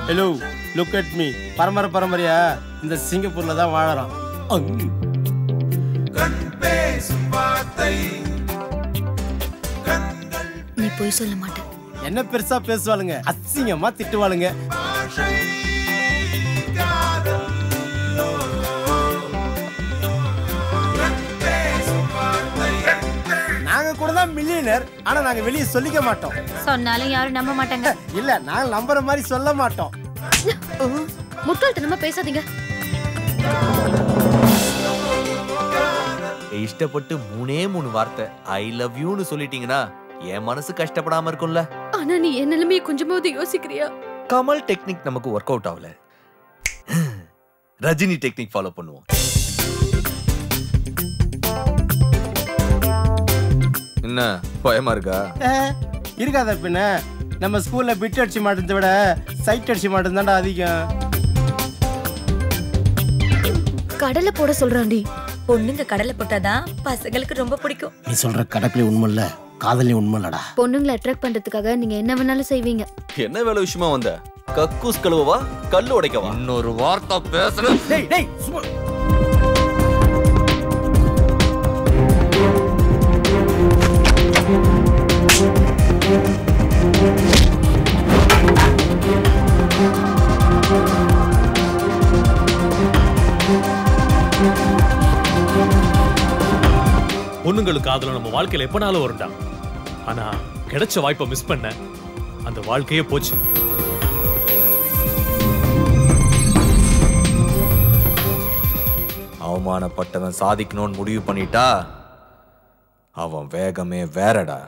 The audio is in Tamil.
Hello look at me. பரம்பரையா இந்த சிங்கப்பூர்ல தான் வாழறோம். நீ போய் சொல்ல மாட்டேன். என்ன பெருசா பேசுவாளுங்க, அசிங்கமா திட்டுவாளுங்க. நாங்க கூட தான் மில்லியனர், ஆனா நாங்க வெளியே சொல்லிக்க மாட்டோம். சொன்னாலும் யாரும் நம்ப மாட்டாங்க. இல்ல, நாங்க நம்புற மாதிரி சொல்ல மாட்டோம். முட்டாள்தனமா பேசாதீங்க. இஷ்டப்பட்டு 3 வார்த்தை ஐ லவ் யூன்னு சொல்லிட்டீங்கன்னா என் மனசு கஷ்டப்படாம இருக்கும்ல. ஆனா நீ என் நிலைமையை கொஞ்சமாவது யோசிக்கிறியா? கமல் டெக்னிக் நமக்கு ஒர்க் அவுட் ஆகல, ரஜினி டெக்னிக் ஃபாலோ பண்ணுவோம். என்ன பயமா இருக்கா? இருக்காத பின்ன. நம்ம ஸ்கூல்ல பிட் அடிச்சு மாட்டதை விட சைட் அடிச்சு மாட்டது தான்டா அதிகம். கடலை போட சொல்றாண்டி. பொண்ணுங்க கடலை போட்டாதான் பசங்களுக்கு ரொம்ப பிடிக்கும். நீ சொல்ற கடப்பிலே உண்மை இல்ல, காதலே உண்மை இல்லடா. பொண்ணுங்களை அட்ராக்ட் பண்றதுக்காக நீங்க என்ன வேணாலும் செய்வீங்க. என்ன வேலை விஷயமா வந்த? கக்கூஸ் கழுவவா, கல்லு உடைக்கவா? இன்னொரு வார்த்தை பேசணும். டேய் டேய் சும்மா. பொண்ணுங்களுக்கு காதல நம்ம வாழ்க்கையில எப்பனாலும் வரும்டா. ஆனா கிடைச்ச வாய்ப்பை மிஸ் பண்ண, அந்த வாழ்க்கையே போச்சு. அவமானப்பட்டவன் சாதிக்கணும்னு முடிவு பண்ணிட்டா அவன் வேகமே வேறடா.